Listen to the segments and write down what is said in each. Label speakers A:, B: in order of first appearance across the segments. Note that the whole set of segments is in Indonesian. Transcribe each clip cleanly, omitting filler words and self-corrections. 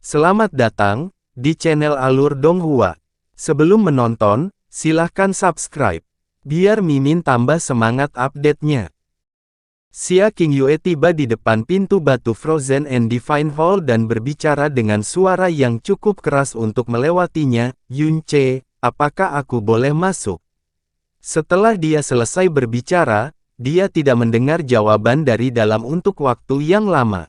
A: Selamat datang di channel Alur Donghua. Sebelum menonton, silahkan subscribe, biar Mimin tambah semangat update-nya. Xia Qingyue tiba di depan pintu batu Frozen and Divine Hall dan berbicara dengan suara yang cukup keras untuk melewatinya. Yunce, apakah aku boleh masuk? Setelah dia selesai berbicara, dia tidak mendengar jawaban dari dalam untuk waktu yang lama.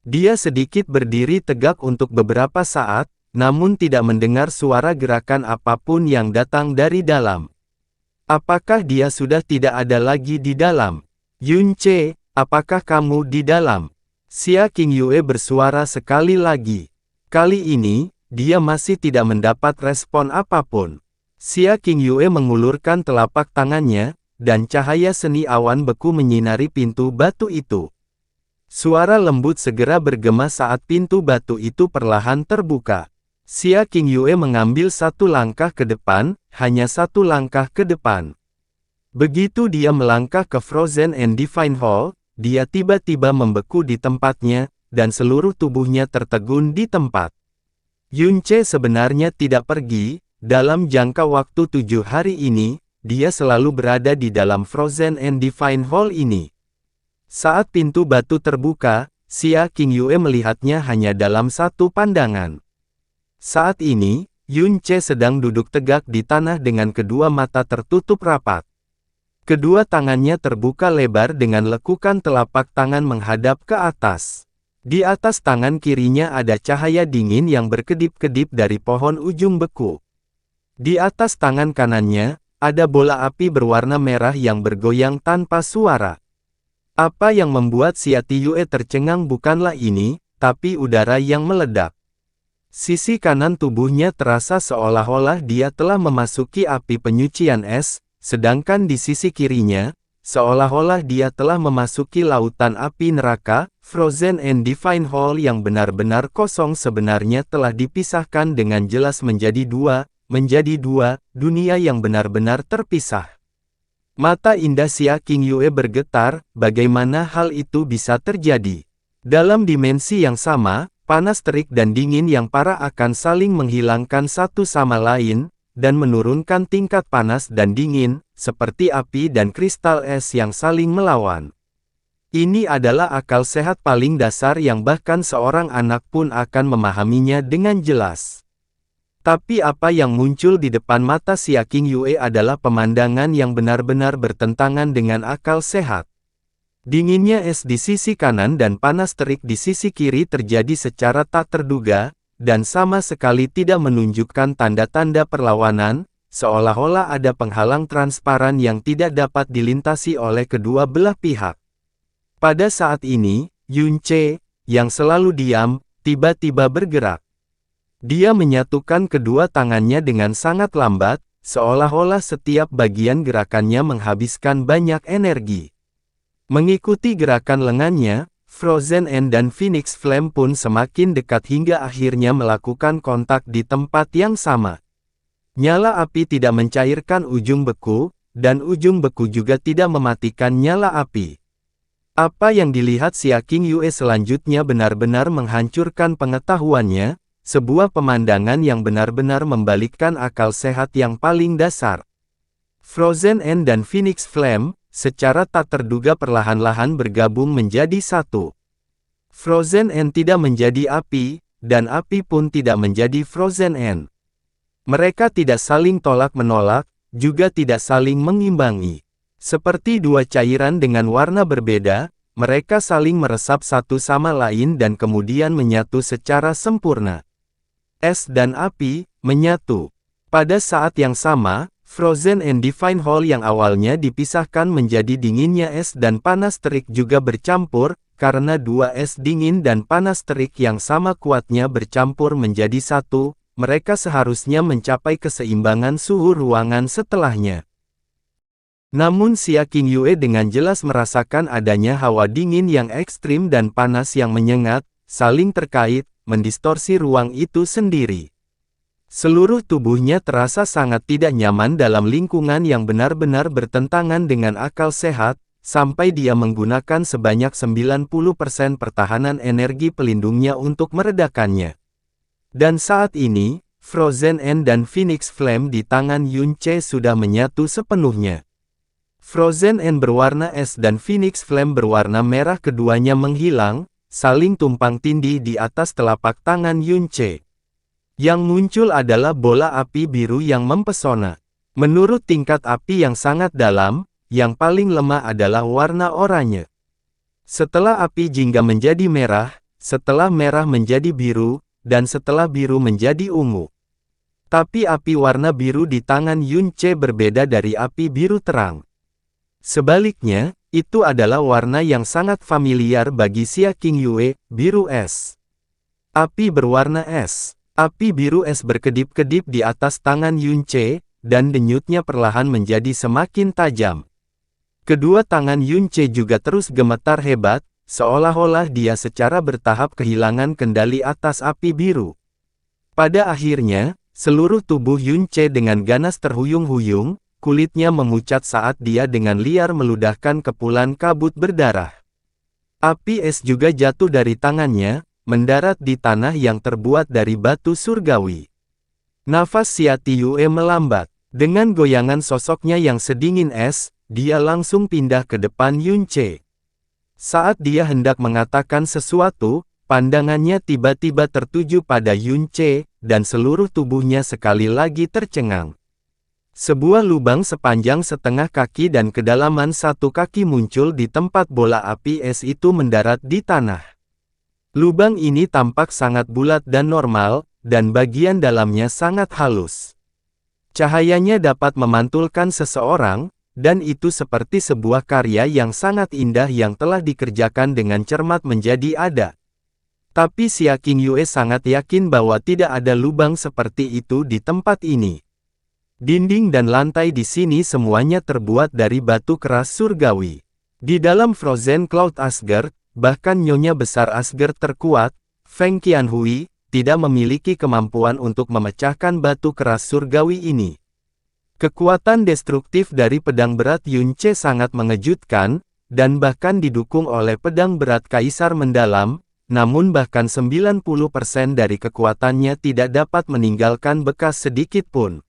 A: Dia sedikit berdiri tegak untuk beberapa saat, namun tidak mendengar suara gerakan apapun yang datang dari dalam. Apakah dia sudah tidak ada lagi di dalam? Yunce, apakah kamu di dalam? Xia Qingyue bersuara sekali lagi. Kali ini, dia masih tidak mendapat respon apapun. Xia Qingyue mengulurkan telapak tangannya, dan cahaya seni awan beku menyinari pintu batu itu. Suara lembut segera bergema saat pintu batu itu perlahan terbuka. Xia Qingyue mengambil satu langkah ke depan, hanya satu langkah ke depan. Begitu dia melangkah ke Frozen and Divine Hall, dia tiba-tiba membeku di tempatnya, dan seluruh tubuhnya tertegun di tempat. Yunce sebenarnya tidak pergi, dalam jangka waktu 7 hari ini, dia selalu berada di dalam Frozen and Divine Hall ini. Saat pintu batu terbuka, Xia Qingyue melihatnya hanya dalam satu pandangan. Saat ini, Yunce sedang duduk tegak di tanah dengan kedua mata tertutup rapat. Kedua tangannya terbuka lebar dengan lekukan telapak tangan menghadap ke atas. Di atas tangan kirinya ada cahaya dingin yang berkedip-kedip dari pohon ujung beku. Di atas tangan kanannya, ada bola api berwarna merah yang bergoyang tanpa suara. Apa yang membuat Xia Qingyue tercengang bukanlah ini, tapi udara yang meledak. Sisi kanan tubuhnya terasa seolah-olah dia telah memasuki api penyucian es, sedangkan di sisi kirinya, seolah-olah dia telah memasuki lautan api neraka. Frozen and Divine Hall yang benar-benar kosong sebenarnya telah dipisahkan dengan jelas menjadi dua dunia yang benar-benar terpisah. Mata indah Xia Qingyue bergetar, bagaimana hal itu bisa terjadi? Dalam dimensi yang sama, panas terik dan dingin yang parah akan saling menghilangkan satu sama lain, dan menurunkan tingkat panas dan dingin, seperti api dan kristal es yang saling melawan. Ini adalah akal sehat paling dasar yang bahkan seorang anak pun akan memahaminya dengan jelas. Tapi apa yang muncul di depan mata Xia Qingyue adalah pemandangan yang benar-benar bertentangan dengan akal sehat. Dinginnya es di sisi kanan dan panas terik di sisi kiri terjadi secara tak terduga, dan sama sekali tidak menunjukkan tanda-tanda perlawanan, seolah-olah ada penghalang transparan yang tidak dapat dilintasi oleh kedua belah pihak. Pada saat ini, Yunce, yang selalu diam, tiba-tiba bergerak. Dia menyatukan kedua tangannya dengan sangat lambat, seolah-olah setiap bagian gerakannya menghabiskan banyak energi. Mengikuti gerakan lengannya, Frozen End dan Phoenix Flame pun semakin dekat hingga akhirnya melakukan kontak di tempat yang sama. Nyala api tidak mencairkan ujung beku, dan ujung beku juga tidak mematikan nyala api. Apa yang dilihat Xia Qingyue selanjutnya benar-benar menghancurkan pengetahuannya, sebuah pemandangan yang benar-benar membalikkan akal sehat yang paling dasar. Frozen End dan Phoenix Flame, secara tak terduga perlahan-lahan bergabung menjadi satu. Frozen End tidak menjadi api, dan api pun tidak menjadi Frozen End. Mereka tidak saling tolak-menolak, juga tidak saling mengimbangi. Seperti dua cairan dengan warna berbeda, mereka saling meresap satu sama lain dan kemudian menyatu secara sempurna. Es dan api, menyatu. Pada saat yang sama, Frozen and Divine Hall yang awalnya dipisahkan menjadi dinginnya es dan panas terik juga bercampur, karena dua es dingin dan panas terik yang sama kuatnya bercampur menjadi satu, mereka seharusnya mencapai keseimbangan suhu ruangan setelahnya. Namun Xia Qingyue dengan jelas merasakan adanya hawa dingin yang ekstrim dan panas yang menyengat, saling terkait, mendistorsi ruang itu sendiri. Seluruh tubuhnya terasa sangat tidak nyaman dalam lingkungan yang benar-benar bertentangan dengan akal sehat, sampai dia menggunakan sebanyak 90% pertahanan energi pelindungnya untuk meredakannya. Dan saat ini, Frozen End dan Phoenix Flame di tangan Yunce sudah menyatu sepenuhnya. Frozen End berwarna es dan Phoenix Flame berwarna merah, keduanya menghilang, saling tumpang tindih di atas telapak tangan Yunce. Yang muncul adalah bola api biru yang mempesona. Menurut tingkat api yang sangat dalam, yang paling lemah adalah warna oranye. Setelah api jingga menjadi merah, setelah merah menjadi biru, dan setelah biru menjadi ungu. Tapi api warna biru di tangan Yunce berbeda dari api biru terang. Sebaliknya, itu adalah warna yang sangat familiar bagi Xia Qingyue, biru es. Api berwarna es. Api biru es berkedip-kedip di atas tangan Yunce, dan denyutnya perlahan menjadi semakin tajam. Kedua tangan Yunce juga terus gemetar hebat, seolah-olah dia secara bertahap kehilangan kendali atas api biru. Pada akhirnya, seluruh tubuh Yunce dengan ganas terhuyung-huyung, kulitnya memucat saat dia dengan liar meludahkan kepulan kabut berdarah. Api es juga jatuh dari tangannya, mendarat di tanah yang terbuat dari batu surgawi. Nafas Xia Tiyue melambat. Dengan goyangan sosoknya yang sedingin es, dia langsung pindah ke depan Yunce. Saat dia hendak mengatakan sesuatu, pandangannya tiba-tiba tertuju pada Yunce, dan seluruh tubuhnya sekali lagi tercengang. Sebuah lubang sepanjang setengah kaki dan kedalaman 1 kaki muncul di tempat bola api es itu mendarat di tanah. Lubang ini tampak sangat bulat dan normal, dan bagian dalamnya sangat halus. Cahayanya dapat memantulkan seseorang, dan itu seperti sebuah karya yang sangat indah yang telah dikerjakan dengan cermat menjadi ada. Tapi Xia Qingyue sangat yakin bahwa tidak ada lubang seperti itu di tempat ini. Dinding dan lantai di sini semuanya terbuat dari batu keras surgawi. Di dalam Frozen Cloud Asgard, bahkan nyonya besar Asgard terkuat, Feng Qianhui, tidak memiliki kemampuan untuk memecahkan batu keras surgawi ini. Kekuatan destruktif dari pedang berat Yunce sangat mengejutkan, dan bahkan didukung oleh pedang berat Kaisar mendalam, namun bahkan 90% dari kekuatannya tidak dapat meninggalkan bekas sedikit pun.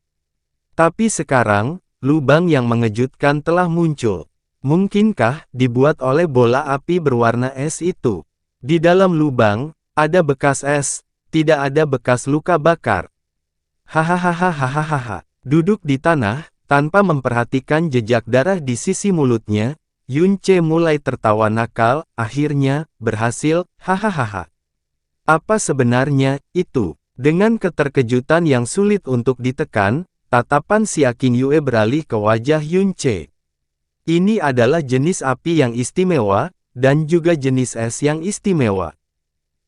A: Tapi sekarang, lubang yang mengejutkan telah muncul. Mungkinkah dibuat oleh bola api berwarna es itu? Di dalam lubang, ada bekas es. Tidak ada bekas luka bakar. Hahaha. Duduk di tanah, tanpa memperhatikan jejak darah di sisi mulutnya, Yunce mulai tertawa nakal, akhirnya, berhasil, hahaha. Apa sebenarnya, itu? Dengan keterkejutan yang sulit untuk ditekan, tatapan Xia Qingyue beralih ke wajah Yunce. Ini adalah jenis api yang istimewa, dan juga jenis es yang istimewa.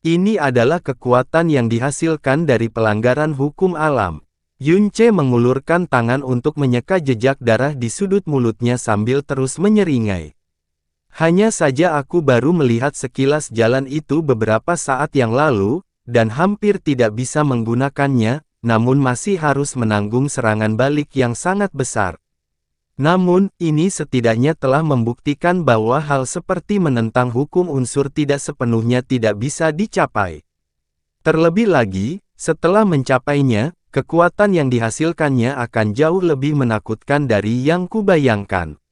A: Ini adalah kekuatan yang dihasilkan dari pelanggaran hukum alam. Yunce mengulurkan tangan untuk menyeka jejak darah di sudut mulutnya sambil terus menyeringai. Hanya saja aku baru melihat sekilas jalan itu beberapa saat yang lalu, dan hampir tidak bisa menggunakannya, namun masih harus menanggung serangan balik yang sangat besar. Namun, ini setidaknya telah membuktikan bahwa hal seperti menentang hukum unsur tidak sepenuhnya tidak bisa dicapai. Terlebih lagi, setelah mencapainya, kekuatan yang dihasilkannya akan jauh lebih menakutkan dari yang kubayangkan.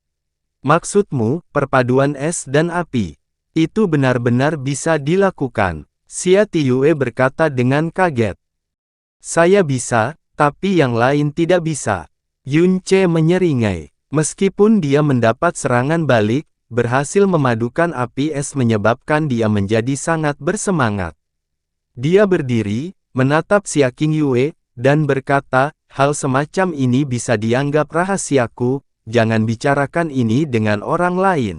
A: Maksudmu, perpaduan es dan api. Itu benar-benar bisa dilakukan. Xia Tiyue berkata dengan kaget. Saya bisa, tapi yang lain tidak bisa. Yunce menyeringai. Meskipun dia mendapat serangan balik, berhasil memadukan api es menyebabkan dia menjadi sangat bersemangat. Dia berdiri, menatap Xia Qingyue, dan berkata, hal semacam ini bisa dianggap rahasiaku, jangan bicarakan ini dengan orang lain.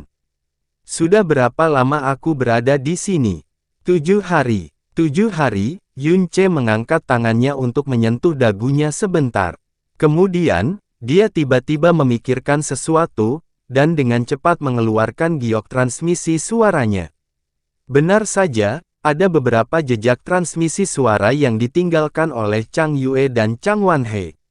A: Sudah berapa lama aku berada di sini? 7 hari. 7 hari, Yunce mengangkat tangannya untuk menyentuh dagunya sebentar. Kemudian, dia tiba-tiba memikirkan sesuatu, dan dengan cepat mengeluarkan giok transmisi suaranya. Benar saja, ada beberapa jejak transmisi suara yang ditinggalkan oleh Chang Yue dan Chang Wanhei.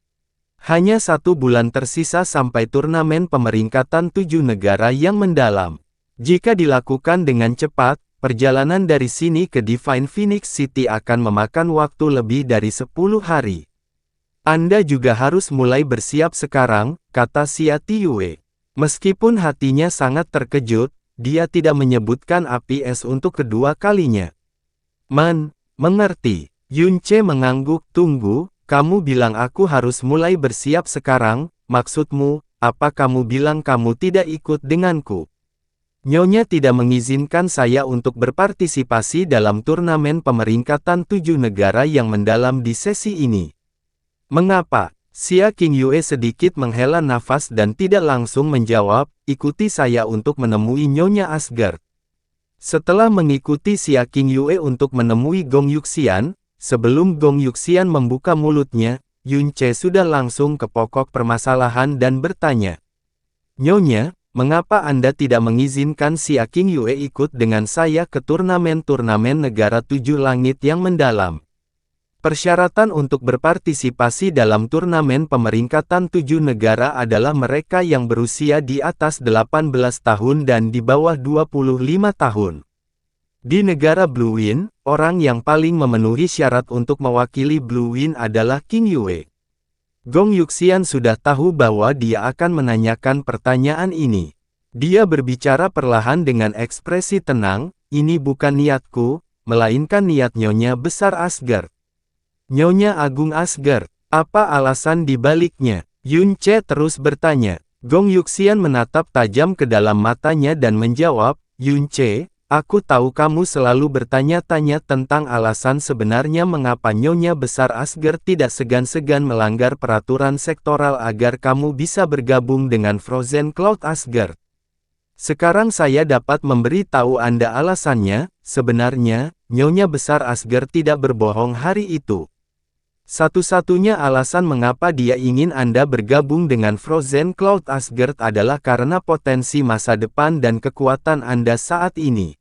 A: Hanya 1 bulan tersisa sampai turnamen pemeringkatan 7 negara yang mendalam. Jika dilakukan dengan cepat, perjalanan dari sini ke Divine Phoenix City akan memakan waktu lebih dari 10 hari. Anda juga harus mulai bersiap sekarang, kata Xia Tiyue. Meskipun hatinya sangat terkejut, dia tidak menyebutkan api es untuk kedua kalinya. Mengerti. Yunce mengangguk. Tunggu, kamu bilang aku harus mulai bersiap sekarang, maksudmu, apa kamu bilang kamu tidak ikut denganku? Nyonya tidak mengizinkan saya untuk berpartisipasi dalam turnamen pemeringkatan 7 negara yang mendalam di sesi ini. Mengapa? Xia Qingyue sedikit menghela nafas dan tidak langsung menjawab, ikuti saya untuk menemui Nyonya Asgard. Setelah mengikuti Xia Qingyue untuk menemui Gong Yuxian, sebelum Gong Yuxian membuka mulutnya, Yunce sudah langsung ke pokok permasalahan dan bertanya. Nyonya, mengapa Anda tidak mengizinkan Xia Qingyue ikut dengan saya ke turnamen-turnamen negara 7 langit yang mendalam? Persyaratan untuk berpartisipasi dalam turnamen pemeringkatan 7 negara adalah mereka yang berusia di atas 18 tahun dan di bawah 25 tahun. Di negara Blue Wind, orang yang paling memenuhi syarat untuk mewakili Blue Wind adalah Qingyue. Gong Yuxian sudah tahu bahwa dia akan menanyakan pertanyaan ini. Dia berbicara perlahan dengan ekspresi tenang, ini bukan niatku, melainkan niat Nyonya Besar Asgard. Nyonya Agung Asgard, apa alasan di baliknya? Yunce terus bertanya. Gong Yuxian menatap tajam ke dalam matanya dan menjawab, Yunce, aku tahu kamu selalu bertanya-tanya tentang alasan sebenarnya mengapa Nyonya Besar Asgard tidak segan-segan melanggar peraturan sektoral agar kamu bisa bergabung dengan Frozen Cloud Asgard. Sekarang saya dapat memberi tahu Anda alasannya, sebenarnya, Nyonya Besar Asgard tidak berbohong hari itu. Satu-satunya alasan mengapa dia ingin Anda bergabung dengan Frozen Cloud Asgard adalah karena potensi masa depan dan kekuatan Anda saat ini.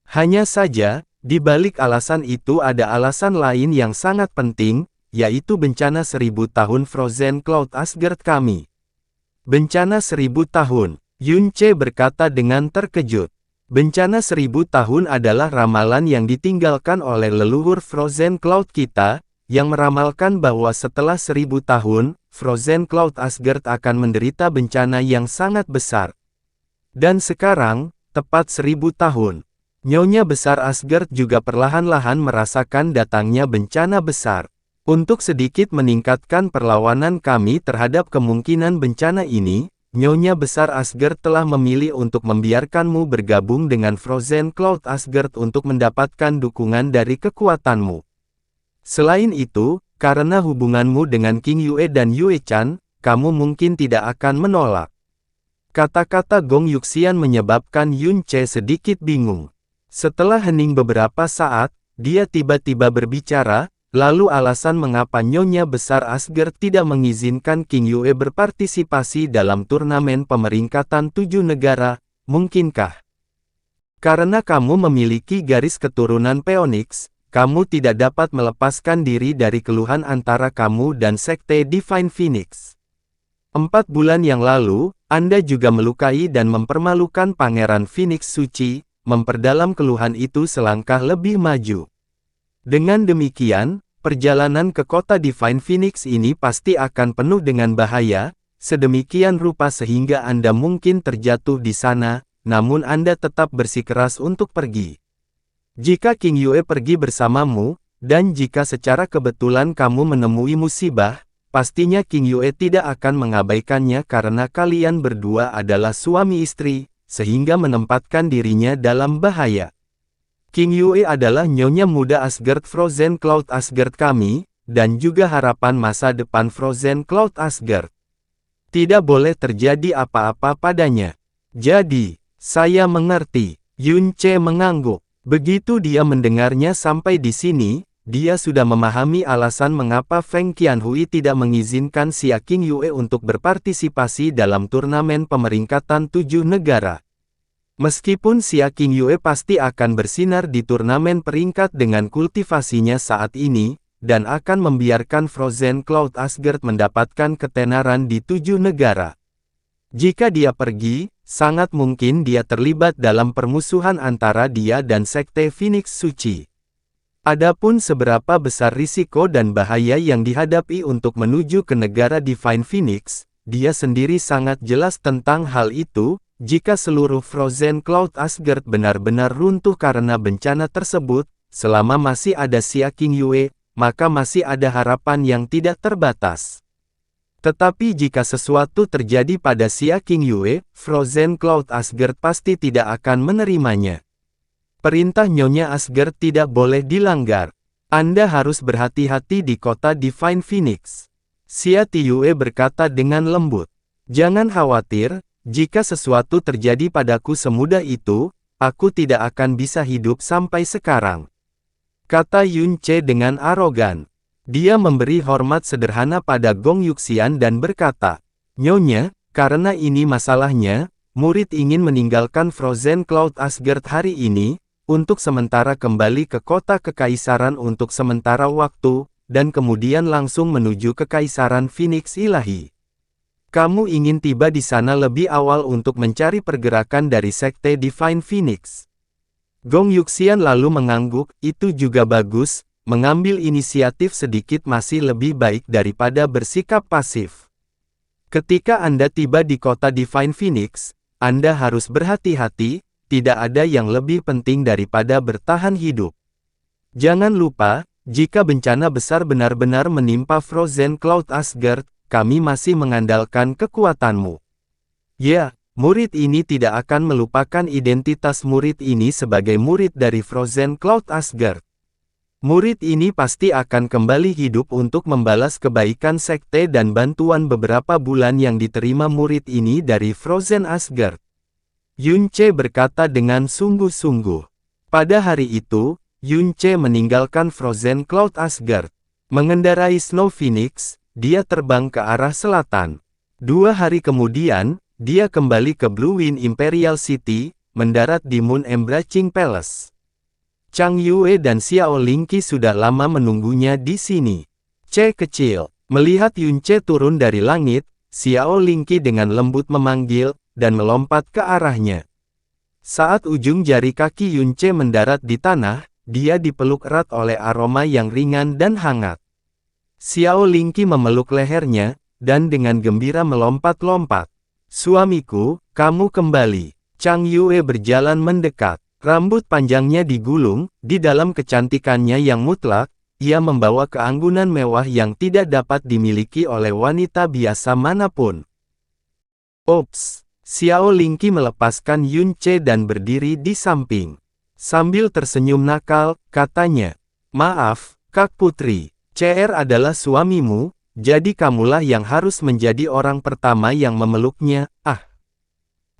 A: Hanya saja, di balik alasan itu ada alasan lain yang sangat penting, yaitu bencana 1000 tahun Frozen Cloud Asgard kami. Bencana 1000 tahun, Yunce berkata dengan terkejut. Bencana 1000 tahun adalah ramalan yang ditinggalkan oleh leluhur Frozen Cloud kita, yang meramalkan bahwa setelah 1000 tahun, Frozen Cloud Asgard akan menderita bencana yang sangat besar. Dan sekarang, tepat 1000 tahun, Nyonya Besar Asgard juga perlahan-lahan merasakan datangnya bencana besar. Untuk sedikit meningkatkan perlawanan kami terhadap kemungkinan bencana ini, Nyonya Besar Asgard telah memilih untuk membiarkanmu bergabung dengan Frozen Cloud Asgard untuk mendapatkan dukungan dari kekuatanmu. Selain itu, karena hubunganmu dengan Qingyue dan Yue Chan, kamu mungkin tidak akan menolak. Kata-kata Gong Yuxian menyebabkan Yunce sedikit bingung. Setelah hening beberapa saat, dia tiba-tiba berbicara, lalu alasan mengapa Nyonya Besar Asgard tidak mengizinkan Qingyue berpartisipasi dalam turnamen pemeringkatan 7 negara, mungkinkah? Karena kamu memiliki garis keturunan Phoenix, kamu tidak dapat melepaskan diri dari keluhan antara kamu dan Sekte Divine Phoenix. 4 bulan yang lalu, Anda juga melukai dan mempermalukan Pangeran Phoenix Suci, memperdalam keluhan itu selangkah lebih maju. Dengan demikian, perjalanan ke kota Divine Phoenix ini pasti akan penuh dengan bahaya, sedemikian rupa sehingga Anda mungkin terjatuh di sana, namun Anda tetap bersikeras untuk pergi. Jika Qingyue pergi bersamamu, dan jika secara kebetulan kamu menemui musibah, pastinya Qingyue tidak akan mengabaikannya karena kalian berdua adalah suami istri, sehingga menempatkan dirinya dalam bahaya. Qingyue adalah Nyonya Muda Asgard Frozen Cloud Asgard kami, dan juga harapan masa depan Frozen Cloud Asgard. Tidak boleh terjadi apa-apa padanya. Jadi, saya mengerti. Yunce mengangguk. Begitu dia mendengarnya sampai di sini, dia sudah memahami alasan mengapa Feng Qianhui tidak mengizinkan Xia Qingyue untuk berpartisipasi dalam turnamen pemeringkatan 7 negara. Meskipun Xia Qingyue pasti akan bersinar di turnamen peringkat dengan kultivasinya saat ini, dan akan membiarkan Frozen Cloud Asgard mendapatkan ketenaran di 7 negara. Jika dia pergi, sangat mungkin dia terlibat dalam permusuhan antara dia dan Sekte Phoenix Suci. Adapun seberapa besar risiko dan bahaya yang dihadapi untuk menuju ke negara Divine Phoenix, dia sendiri sangat jelas tentang hal itu. Jika seluruh Frozen Cloud Asgard benar-benar runtuh karena bencana tersebut, selama masih ada Xia Qingyue, maka masih ada harapan yang tidak terbatas. Tetapi jika sesuatu terjadi pada Xia Qingyue, Frozen Cloud Asgard pasti tidak akan menerimanya. Perintah Nyonya Asgard tidak boleh dilanggar. Anda harus berhati-hati di kota Divine Phoenix. Xia Qingyue berkata dengan lembut. Jangan khawatir, jika sesuatu terjadi padaku semudah itu, aku tidak akan bisa hidup sampai sekarang. Kata Yun Ce dengan arogan. Dia memberi hormat sederhana pada Gong Yuxian dan berkata, Nyonya, karena ini masalahnya, murid ingin meninggalkan Frozen Cloud Asgard hari ini, untuk sementara kembali ke kota kekaisaran untuk sementara waktu, dan kemudian langsung menuju kekaisaran Phoenix Ilahi. Kamu ingin tiba di sana lebih awal untuk mencari pergerakan dari Sekte Divine Phoenix. Gong Yuxian lalu mengangguk, itu juga bagus, mengambil inisiatif sedikit masih lebih baik daripada bersikap pasif. Ketika Anda tiba di kota Divine Phoenix, Anda harus berhati-hati, tidak ada yang lebih penting daripada bertahan hidup. Jangan lupa, jika bencana besar benar-benar menimpa Frozen Cloud Asgard, kami masih mengandalkan kekuatanmu. Ya, murid ini tidak akan melupakan identitas murid ini sebagai murid dari Frozen Cloud Asgard. Murid ini pasti akan kembali hidup untuk membalas kebaikan sekte dan bantuan beberapa bulan yang diterima murid ini dari Frozen Asgard. Yun Ce berkata dengan sungguh-sungguh. Pada hari itu, Yun Ce meninggalkan Frozen Cloud Asgard. Mengendarai Snow Phoenix, dia terbang ke arah selatan. 2 hari kemudian, dia kembali ke Blue Wind Imperial City, mendarat di Moon Embracing Palace. Chang Yue dan Xiao Lingqi sudah lama menunggunya di sini. Ce kecil, melihat Yun Ce turun dari langit, Xiao Lingqi dengan lembut memanggil, dan melompat ke arahnya. Saat ujung jari kaki Yun Ce mendarat di tanah, dia dipeluk erat oleh aroma yang ringan dan hangat. Xiao Lingqi memeluk lehernya, dan dengan gembira melompat-lompat. Suamiku, kamu kembali. Chang Yue berjalan mendekat. Rambut panjangnya digulung, di dalam kecantikannya yang mutlak, ia membawa keanggunan mewah yang tidak dapat dimiliki oleh wanita biasa manapun. Ops! Xiao Lingqi melepaskan Yun Ce dan berdiri di samping. Sambil tersenyum nakal, katanya, maaf, Kak Putri, CR adalah suamimu, jadi kamulah yang harus menjadi orang pertama yang memeluknya. Ah!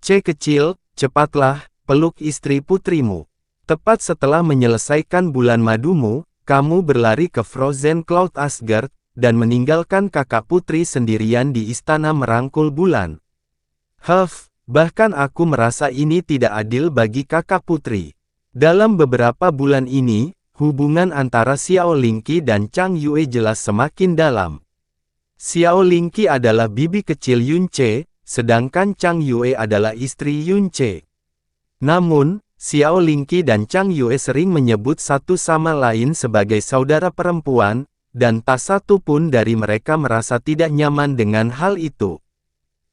A: Ce kecil, cepatlah, peluk istri putrimu. Tepat setelah menyelesaikan bulan madumu, kamu berlari ke Frozen Cloud Asgard, dan meninggalkan kakak putri sendirian di istana merangkul bulan. Bahkan aku merasa ini tidak adil bagi kakak putri. Dalam beberapa bulan ini, hubungan antara Xiao Lingqi dan Chang Yue jelas semakin dalam. Xiao Lingqi adalah bibi kecil Yun Ce, sedangkan Chang Yue adalah istri Yun Ce. Namun, Xiao Lingqi dan Chang Yue sering menyebut satu sama lain sebagai saudara perempuan, dan tak satu pun dari mereka merasa tidak nyaman dengan hal itu.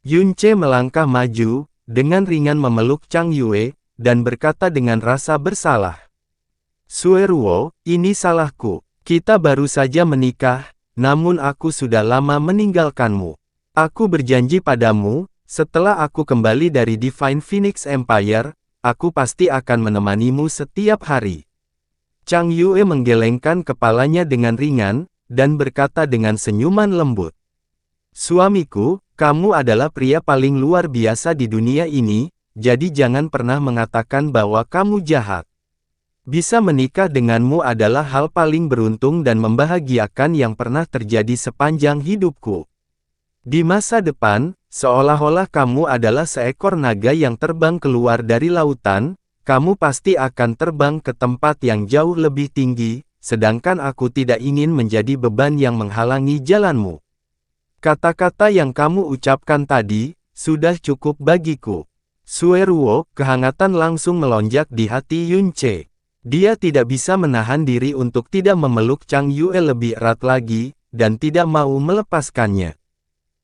A: Yun Ce melangkah maju, dengan ringan memeluk Chang Yue, dan berkata dengan rasa bersalah. Sueruo, ini salahku. Kita baru saja menikah, namun aku sudah lama meninggalkanmu. Aku berjanji padamu, setelah aku kembali dari Divine Phoenix Empire, aku pasti akan menemanimu setiap hari. Chang Yue menggelengkan kepalanya dengan ringan, dan berkata dengan senyuman lembut. Suamiku, kamu adalah pria paling luar biasa di dunia ini, jadi jangan pernah mengatakan bahwa kamu jahat. Bisa menikah denganmu adalah hal paling beruntung dan membahagiakan yang pernah terjadi sepanjang hidupku. Di masa depan, seolah-olah kamu adalah seekor naga yang terbang keluar dari lautan, kamu pasti akan terbang ke tempat yang jauh lebih tinggi, sedangkan aku tidak ingin menjadi beban yang menghalangi jalanmu. Kata-kata yang kamu ucapkan tadi, sudah cukup bagiku. Sueruo, kehangatan langsung melonjak di hati Yunce. Dia tidak bisa menahan diri untuk tidak memeluk Chang Yue lebih erat lagi, dan tidak mau melepaskannya.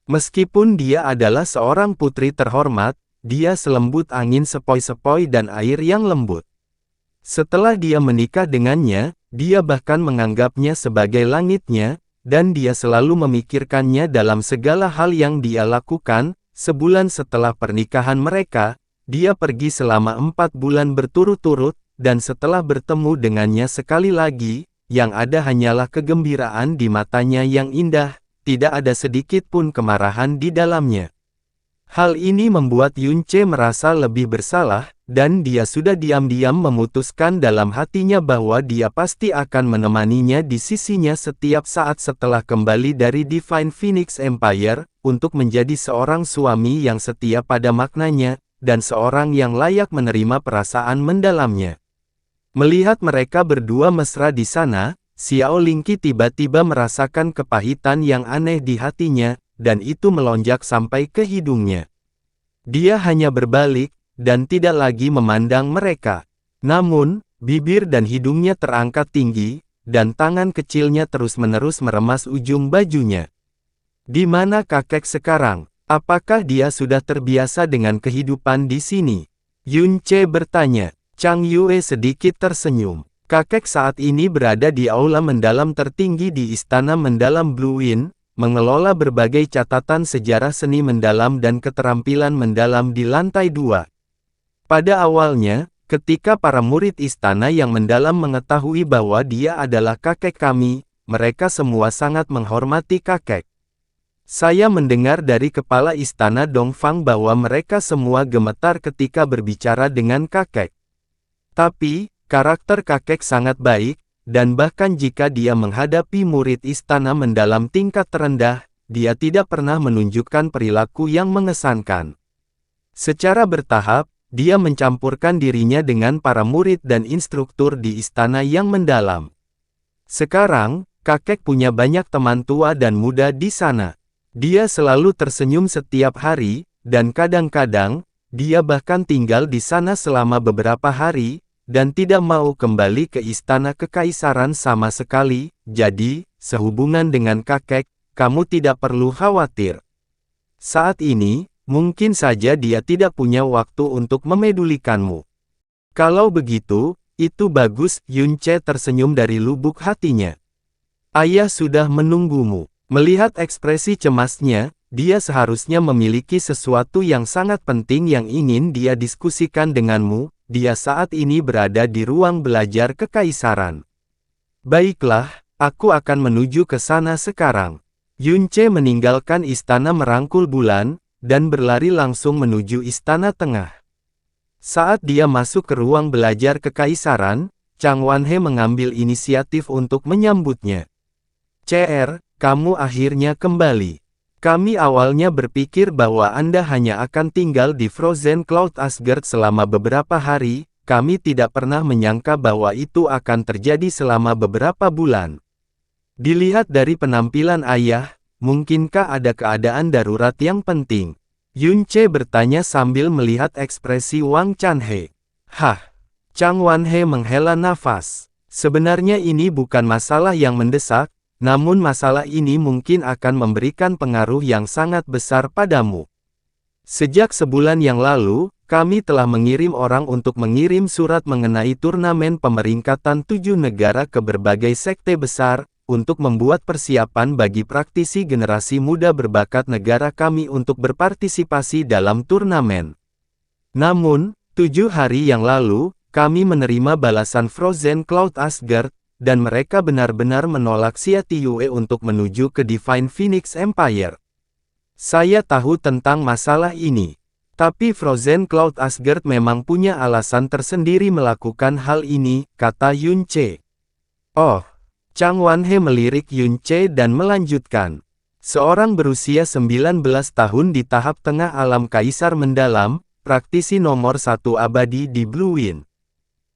A: Meskipun dia adalah seorang putri terhormat, dia selembut angin sepoi-sepoi dan air yang lembut. Setelah dia menikah dengannya, dia bahkan menganggapnya sebagai langitnya, dan dia selalu memikirkannya dalam segala hal yang dia lakukan. Sebulan setelah pernikahan mereka, dia pergi selama 4 bulan berturut-turut, dan setelah bertemu dengannya sekali lagi, yang ada hanyalah kegembiraan di matanya yang indah, tidak ada sedikit pun kemarahan di dalamnya. Hal ini membuat Yunce merasa lebih bersalah, dan dia sudah diam-diam memutuskan dalam hatinya bahwa dia pasti akan menemaninya di sisinya setiap saat setelah kembali dari Divine Phoenix Empire, untuk menjadi seorang suami yang setia pada maknanya, dan seorang yang layak menerima perasaan mendalamnya. Melihat mereka berdua mesra di sana, Xiao Lingqi tiba-tiba merasakan kepahitan yang aneh di hatinya, dan itu melonjak sampai ke hidungnya. Dia hanya berbalik, dan tidak lagi memandang mereka. Namun, bibir dan hidungnya terangkat tinggi, dan tangan kecilnya terus-menerus meremas ujung bajunya. Di mana kakek sekarang? Apakah dia sudah terbiasa dengan kehidupan di sini? Yunce bertanya. Chang Yue sedikit tersenyum. Kakek saat ini berada di aula mendalam tertinggi di Istana Mendalam Blue Wind, mengelola berbagai catatan sejarah seni mendalam dan keterampilan mendalam di lantai 2. Pada awalnya, ketika para murid istana yang mendalam mengetahui bahwa dia adalah kakek kami, mereka semua sangat menghormati kakek. Saya mendengar dari kepala istana Dongfang bahwa mereka semua gemetar ketika berbicara dengan kakek. Tapi, karakter kakek sangat baik, dan bahkan jika dia menghadapi murid istana mendalam tingkat terendah, dia tidak pernah menunjukkan perilaku yang mengesankan. Secara bertahap, dia mencampurkan dirinya dengan para murid dan instruktur di istana yang mendalam. Sekarang, kakek punya banyak teman tua dan muda di sana. Dia selalu tersenyum setiap hari, dan kadang-kadang, dia bahkan tinggal di sana selama beberapa hari, dan tidak mau kembali ke istana kekaisaran sama sekali. Jadi, sehubungan dengan kakek, kamu tidak perlu khawatir. Saat ini, mungkin saja dia tidak punya waktu untuk memedulikanmu. Kalau begitu, itu bagus. Yunce tersenyum dari lubuk hatinya. Ayah sudah menunggumu. Melihat ekspresi cemasnya, dia seharusnya memiliki sesuatu yang sangat penting yang ingin dia diskusikan denganmu. Dia saat ini berada di ruang belajar kekaisaran. Baiklah, aku akan menuju ke sana sekarang. Yunce meninggalkan istana merangkul bulan, dan berlari langsung menuju istana tengah. Saat dia masuk ke ruang belajar kekaisaran, Chang Wanhe mengambil inisiatif untuk menyambutnya. "CR, kamu akhirnya kembali. Kami awalnya berpikir bahwa Anda hanya akan tinggal di Frozen Cloud Asgard selama beberapa hari, kami tidak pernah menyangka bahwa itu akan terjadi selama beberapa bulan. Dilihat dari penampilan ayah, mungkinkah ada keadaan darurat yang penting?" Yunce bertanya sambil melihat ekspresi Wang Chanhe. "Hah?" Chang Wanhe menghela nafas. "Sebenarnya ini bukan masalah yang mendesak, namun masalah ini mungkin akan memberikan pengaruh yang sangat besar padamu. Sejak sebulan yang lalu, kami telah mengirim orang untuk mengirim surat mengenai turnamen pemeringkatan 7 negara ke berbagai sekte besar, untuk membuat persiapan bagi praktisi generasi muda berbakat negara kami untuk berpartisipasi dalam turnamen. Namun, 7 hari yang lalu, kami menerima balasan Frozen Cloud Asgard, dan mereka benar-benar menolak Xia Tiyue untuk menuju ke Divine Phoenix Empire. Saya tahu tentang masalah ini. Tapi Frozen Cloud Asgard memang punya alasan tersendiri melakukan hal ini, kata Yunce. Oh, Chang Wanhe melirik Yunce dan melanjutkan. Seorang berusia 19 tahun di tahap tengah alam kaisar mendalam, praktisi nomor 1 abadi di Blue Wind.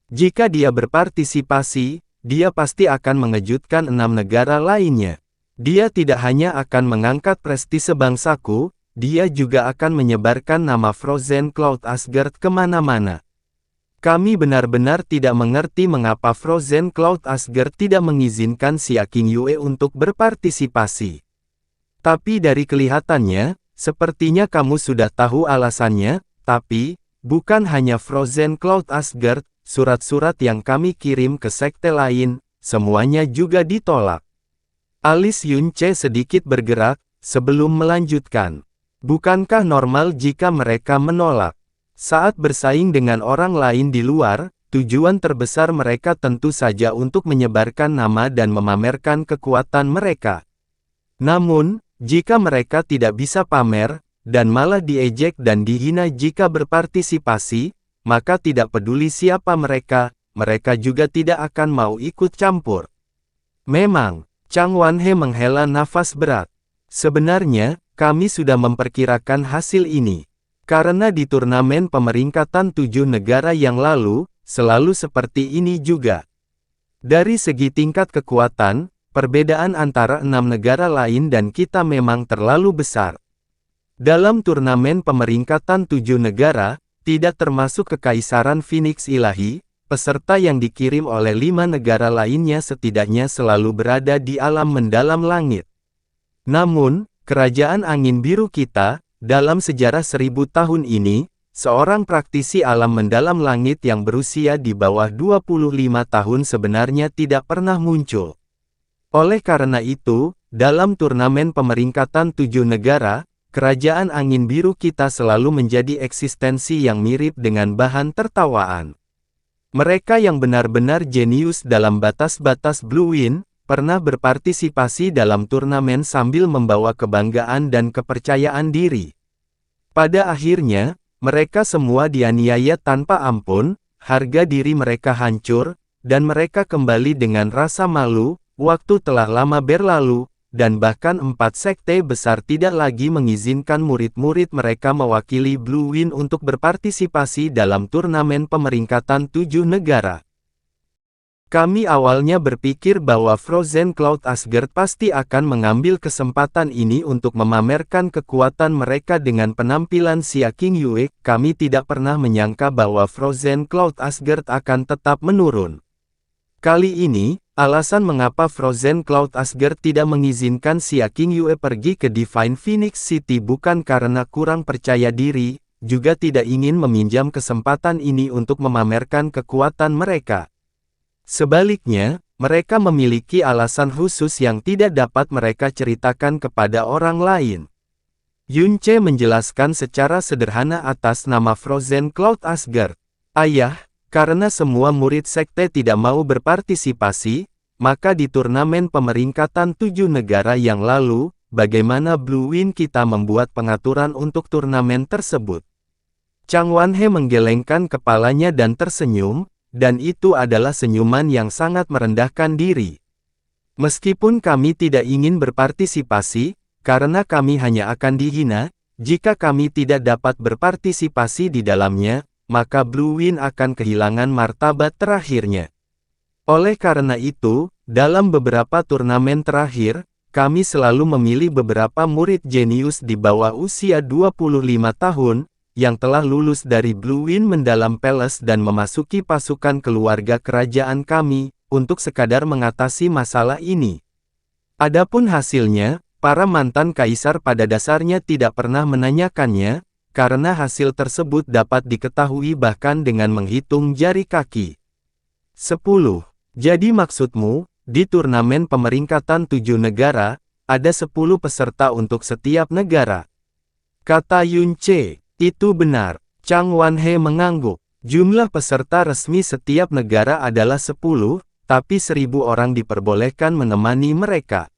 A: Jika dia berpartisipasi, dia pasti akan mengejutkan 6 negara lainnya. Dia tidak hanya akan mengangkat prestise bangsaku, dia juga akan menyebarkan nama Frozen Cloud Asgard kemana-mana. Kami benar-benar tidak mengerti mengapa Frozen Cloud Asgard tidak mengizinkan Xia Qingyue untuk berpartisipasi. Tapi dari kelihatannya, sepertinya kamu sudah tahu alasannya, tapi, bukan hanya Frozen Cloud Asgard, surat-surat yang kami kirim ke sekte lain, semuanya juga ditolak. Alis Yunce sedikit bergerak, sebelum melanjutkan. Bukankah normal jika mereka menolak? Saat bersaing dengan orang lain di luar, tujuan terbesar mereka tentu saja untuk menyebarkan nama dan memamerkan kekuatan mereka. Namun, jika mereka tidak bisa pamer, dan malah diejek dan dihina jika berpartisipasi, maka tidak peduli siapa mereka, mereka juga tidak akan mau ikut campur. Memang, Chang Wanhe menghela nafas berat. Sebenarnya, kami sudah memperkirakan hasil ini. Karena di turnamen pemeringkatan 7 negara yang lalu, selalu seperti ini juga. Dari segi tingkat kekuatan, perbedaan antara 6 negara lain dan kita memang terlalu besar. Dalam turnamen pemeringkatan 7 negara, tidak termasuk Kekaisaran Phoenix Ilahi, peserta yang dikirim oleh 5 negara lainnya setidaknya selalu berada di alam mendalam langit. Namun, Kerajaan Angin Biru kita, dalam sejarah 1000 tahun ini, seorang praktisi alam mendalam langit yang berusia di bawah 25 tahun sebenarnya tidak pernah muncul. Oleh karena itu, dalam turnamen pemeringkatan 7 negara, Kerajaan Angin Biru kita selalu menjadi eksistensi yang mirip dengan bahan tertawaan. Mereka yang benar-benar jenius dalam batas-batas Blue Wind, pernah berpartisipasi dalam turnamen sambil membawa kebanggaan dan kepercayaan diri. Pada akhirnya, mereka semua dianiaya tanpa ampun, harga diri mereka hancur, dan mereka kembali dengan rasa malu. Waktu telah lama berlalu, dan bahkan 4 sekte besar tidak lagi mengizinkan murid-murid mereka mewakili Blue Wind untuk berpartisipasi dalam turnamen pemeringkatan 7 negara. Kami awalnya berpikir bahwa Frozen Cloud Asgard pasti akan mengambil kesempatan ini untuk memamerkan kekuatan mereka dengan penampilan Xia Qingyue. Kami tidak pernah menyangka bahwa Frozen Cloud Asgard akan tetap menurun. Kali ini, alasan mengapa Frozen Cloud Asgard tidak mengizinkan Xia Qingyue pergi ke Divine Phoenix City bukan karena kurang percaya diri, juga tidak ingin meminjam kesempatan ini untuk memamerkan kekuatan mereka. Sebaliknya, mereka memiliki alasan khusus yang tidak dapat mereka ceritakan kepada orang lain. Yunce menjelaskan secara sederhana atas nama Frozen Cloud Asgard. Ayah, karena semua murid sekte tidak mau berpartisipasi, maka di turnamen pemeringkatan 7 negara yang lalu, bagaimana Blue Wind kita membuat pengaturan untuk turnamen tersebut. Chang Wanhe menggelengkan kepalanya dan tersenyum, dan itu adalah senyuman yang sangat merendahkan diri. Meskipun kami tidak ingin berpartisipasi, karena kami hanya akan dihina, jika kami tidak dapat berpartisipasi di dalamnya, maka Blue Wind akan kehilangan martabat terakhirnya. Oleh karena itu, dalam beberapa turnamen terakhir, kami selalu memilih beberapa murid jenius di bawah usia 25 tahun, yang telah lulus dari Blue Wind Mendalam Palace dan memasuki pasukan keluarga kerajaan kami, untuk sekadar mengatasi masalah ini. Adapun hasilnya, para mantan kaisar pada dasarnya tidak pernah menanyakannya, karena hasil tersebut dapat diketahui bahkan dengan menghitung jari kaki. 10. Jadi maksudmu, di turnamen pemeringkatan 7 negara, ada 10 peserta untuk setiap negara. Kata Yunce, itu benar. Chang Wanhe mengangguk. Jumlah peserta resmi setiap negara adalah 10, tapi 1000 orang diperbolehkan menemani mereka.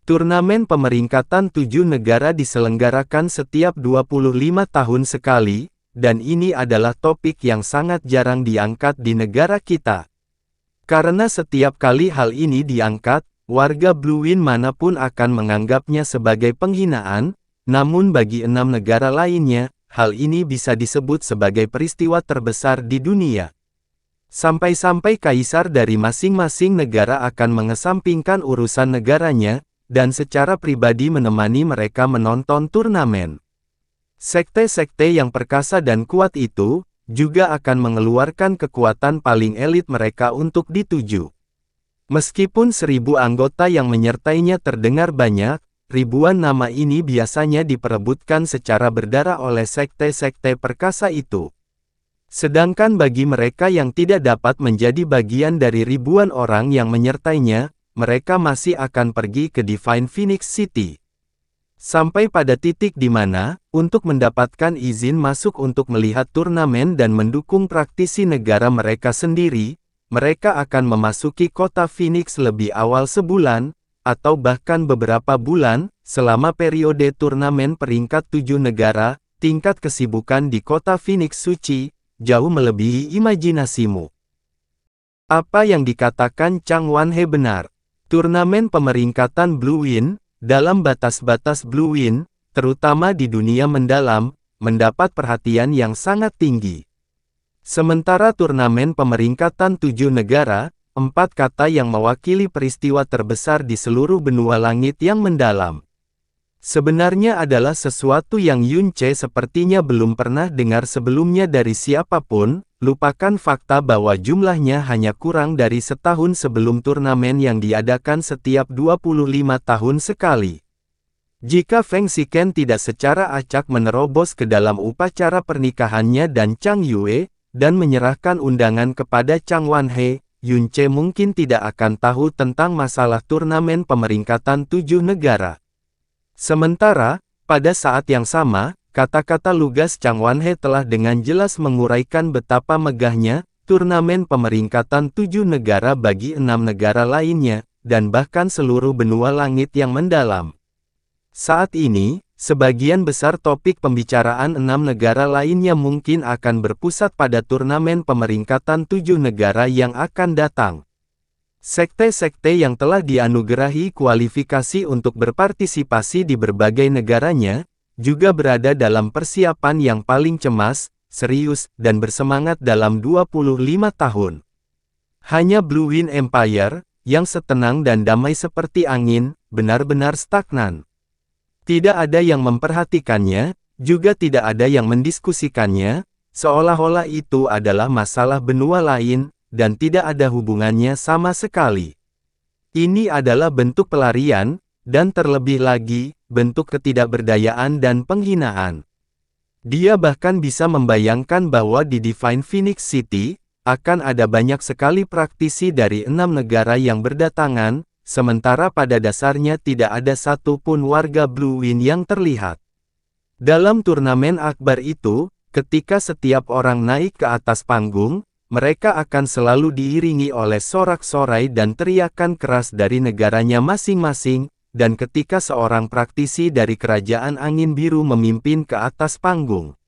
A: Turnamen pemeringkatan 7 negara diselenggarakan setiap 25 tahun sekali, dan ini adalah topik yang sangat jarang diangkat di negara kita. Karena setiap kali hal ini diangkat, warga Blue Wind manapun akan menganggapnya sebagai penghinaan, namun bagi 6 negara lainnya, hal ini bisa disebut sebagai peristiwa terbesar di dunia. Sampai-sampai kaisar dari masing-masing negara akan mengesampingkan urusan negaranya, dan secara pribadi menemani mereka menonton turnamen. Sekte-sekte yang perkasa dan kuat itu, juga akan mengeluarkan kekuatan paling elit mereka untuk dituju. Meskipun 1.000 anggota yang menyertainya terdengar banyak, ribuan nama ini biasanya diperebutkan secara berdarah oleh sekte-sekte perkasa itu. Sedangkan bagi mereka yang tidak dapat menjadi bagian dari ribuan orang yang menyertainya, mereka masih akan pergi ke Divine Phoenix City. Sampai pada titik di mana, untuk mendapatkan izin masuk untuk melihat turnamen dan mendukung praktisi negara mereka sendiri, mereka akan memasuki kota Phoenix lebih awal sebulan, atau bahkan beberapa bulan, selama periode turnamen peringkat 7 negara. Tingkat kesibukan di kota Phoenix suci, jauh melebihi imajinasimu. Apa yang dikatakan Chang Wanhe benar. Turnamen pemeringkatan Blue Wind, dalam batas-batas Blue Wind, terutama di dunia mendalam, mendapat perhatian yang sangat tinggi. Sementara turnamen pemeringkatan 7 negara, 4 kata yang mewakili peristiwa terbesar di seluruh benua langit yang mendalam. Sebenarnya adalah sesuatu yang Yun Ce sepertinya belum pernah dengar sebelumnya dari siapapun. Lupakan fakta bahwa jumlahnya hanya kurang dari setahun sebelum turnamen yang diadakan setiap 25 tahun sekali. Jika Feng Xiken tidak secara acak menerobos ke dalam upacara pernikahannya dan Chang Yue, dan menyerahkan undangan kepada Chang Wanhe, Yun Ce mungkin tidak akan tahu tentang masalah turnamen pemeringkatan 7 negara. Sementara, pada saat yang sama, kata-kata lugas Chang Wanhe telah dengan jelas menguraikan betapa megahnya turnamen pemeringkatan 7 negara bagi 6 negara lainnya, dan bahkan seluruh benua langit yang mendalam. Saat ini, sebagian besar topik pembicaraan 6 negara lainnya mungkin akan berpusat pada turnamen pemeringkatan 7 negara yang akan datang. Sekte-sekte yang telah dianugerahi kualifikasi untuk berpartisipasi di berbagai negaranya, juga berada dalam persiapan yang paling cemas, serius, dan bersemangat dalam 25 tahun. Hanya Blue Wind Empire, yang setenang dan damai seperti angin, benar-benar stagnan. Tidak ada yang memperhatikannya, juga tidak ada yang mendiskusikannya, seolah-olah itu adalah masalah benua lain, dan tidak ada hubungannya sama sekali. Ini adalah bentuk pelarian, dan terlebih lagi, bentuk ketidakberdayaan dan penghinaan. Dia bahkan bisa membayangkan bahwa di Divine Phoenix City, akan ada banyak sekali praktisi dari 6 negara yang berdatangan, sementara pada dasarnya tidak ada satupun warga Blue Wind yang terlihat. Dalam turnamen akbar itu, ketika setiap orang naik ke atas panggung, mereka akan selalu diiringi oleh sorak-sorai dan teriakan keras dari negaranya masing-masing, dan ketika seorang praktisi dari Kerajaan Angin Biru memimpin ke atas panggung.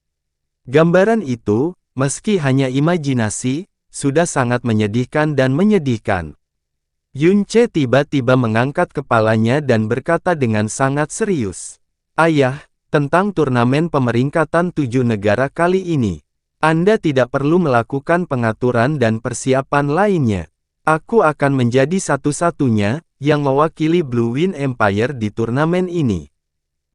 A: Gambaran itu, meski hanya imajinasi, sudah sangat menyedihkan dan menyedihkan. Yun Ce tiba-tiba mengangkat kepalanya dan berkata dengan sangat serius, "Ayah, tentang turnamen pemeringkatan 7 negara kali ini, Anda tidak perlu melakukan pengaturan dan persiapan lainnya. Aku akan menjadi satu-satunya yang mewakili Blue Wind Empire di turnamen ini."